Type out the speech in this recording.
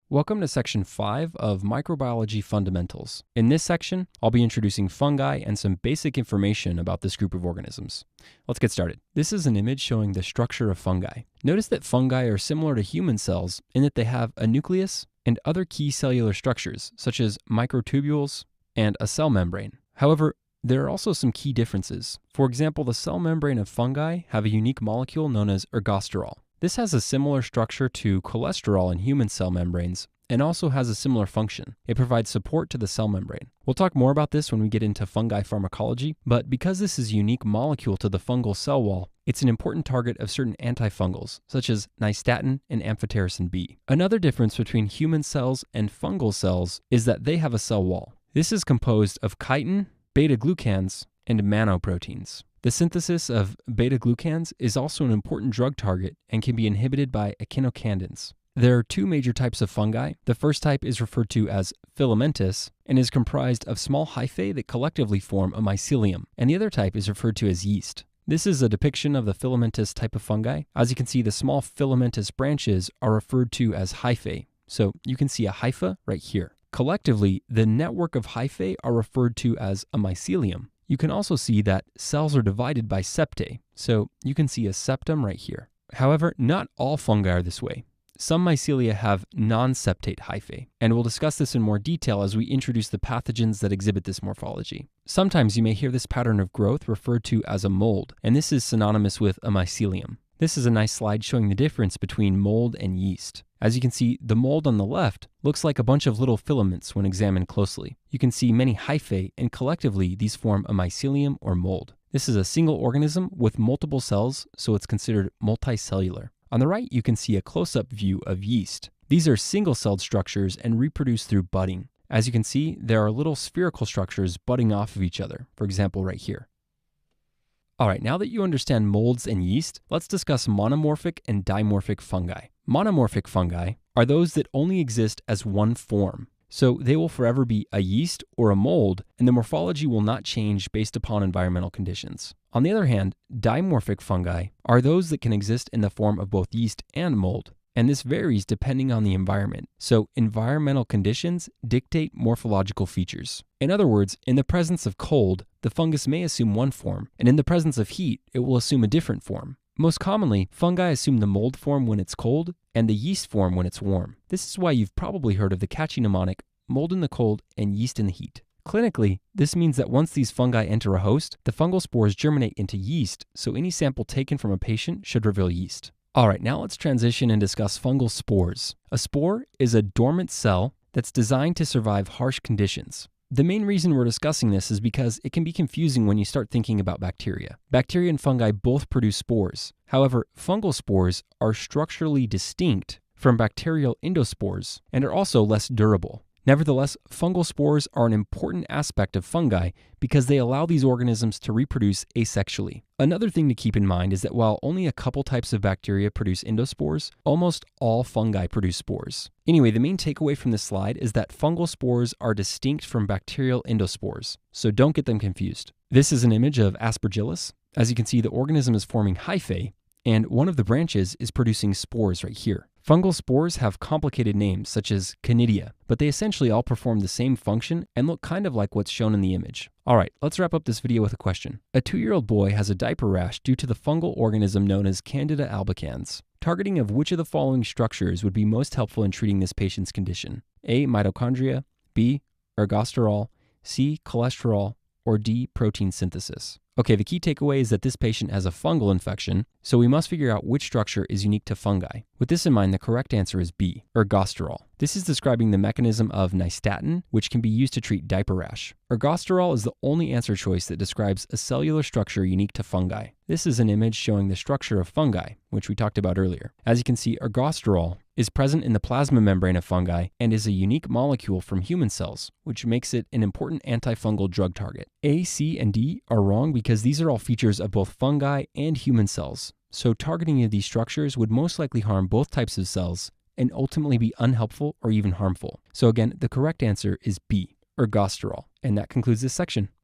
Welcome to Section 5 of Microbiology Fundamentals. In this section, I'll be introducing fungi and some basic information about this group of organisms. Let's get started. This is an image showing the structure of fungi. Notice that fungi are similar to human cells in that they have a nucleus and other key cellular structures, such as microtubules and a cell membrane. However, there are also some key differences. For example, the cell membrane of fungi have a unique molecule known as ergosterol. This has a similar structure to cholesterol in human cell membranes and also has a similar function. It provides support to the cell membrane. We'll talk more about this when we get into fungi pharmacology, but because this is a unique molecule to the fungal cell wall, it's an important target of certain antifungals, such as nystatin and amphotericin B. Another difference between human cells and fungal cells is that they have a cell wall. This is composed of chitin, beta-glucans, and manoproteins. The synthesis of beta-glucans is also an important drug target and can be inhibited by echinocandins. There are two major types of fungi. The first type is referred to as filamentous and is comprised of small hyphae that collectively form a mycelium, and the other type is referred to as yeast. This is a depiction of the filamentous type of fungi. As you can see, the small filamentous branches are referred to as hyphae. So you can see a hypha right here. Collectively, the network of hyphae are referred to as a mycelium. You can also see that cells are divided by septae, so you can see a septum right here. However, not all fungi are this way. Some mycelia have non-septate hyphae, and we'll discuss this in more detail as we introduce the pathogens that exhibit this morphology. Sometimes you may hear this pattern of growth referred to as a mold, and this is synonymous with a mycelium. This is a nice slide showing the difference between mold and yeast. As you can see, the mold on the left looks like a bunch of little filaments when examined closely. You can see many hyphae, and collectively these form a mycelium or mold. This is a single organism with multiple cells, so it's considered multicellular. On the right, you can see a close-up view of yeast. These are single-celled structures and reproduce through budding. As you can see, there are little spherical structures budding off of each other, for example right here. All right, now that you understand molds and yeast, let's discuss monomorphic and dimorphic fungi. Monomorphic fungi are those that only exist as one form. So they will forever be a yeast or a mold, and the morphology will not change based upon environmental conditions. On the other hand, dimorphic fungi are those that can exist in the form of both yeast and mold, and this varies depending on the environment. So environmental conditions dictate morphological features. In other words, in the presence of cold, the fungus may assume one form, and in the presence of heat, it will assume a different form. Most commonly, fungi assume the mold form when it's cold and the yeast form when it's warm. This is why you've probably heard of the catchy mnemonic, mold in the cold and yeast in the heat. Clinically, this means that once these fungi enter a host, the fungal spores germinate into yeast, so any sample taken from a patient should reveal yeast. All right, now let's transition and discuss fungal spores. A spore is a dormant cell that's designed to survive harsh conditions. The main reason we're discussing this is because it can be confusing when you start thinking about bacteria. Bacteria and fungi both produce spores. However, fungal spores are structurally distinct from bacterial endospores and are also less durable. Nevertheless, fungal spores are an important aspect of fungi because they allow these organisms to reproduce asexually. Another thing to keep in mind is that while only a couple types of bacteria produce endospores, almost all fungi produce spores. Anyway, the main takeaway from this slide is that fungal spores are distinct from bacterial endospores, so don't get them confused. This is an image of Aspergillus. As you can see, the organism is forming hyphae, and one of the branches is producing spores right here. Fungal spores have complicated names such as conidia, but they essentially all perform the same function and look kind of like what's shown in the image. All right, let's wrap up this video with a question. A 2-year-old boy has a diaper rash due to the fungal organism known as Candida albicans. Targeting of which of the following structures would be most helpful in treating this patient's condition? A, mitochondria, B, ergosterol, C, cholesterol, or D, protein synthesis? Okay, the key takeaway is that this patient has a fungal infection, so we must figure out which structure is unique to fungi. With this in mind, the correct answer is B, ergosterol. This is describing the mechanism of nystatin, which can be used to treat diaper rash. Ergosterol is the only answer choice that describes a cellular structure unique to fungi. This is an image showing the structure of fungi, which we talked about earlier. As you can see, ergosterol is present in the plasma membrane of fungi and is a unique molecule from human cells, which makes it an important antifungal drug target. A, C, and D are wrong because these are all features of both fungi and human cells. So targeting of these structures would most likely harm both types of cells and ultimately be unhelpful or even harmful. So again, the correct answer is B, ergosterol. And that concludes this section.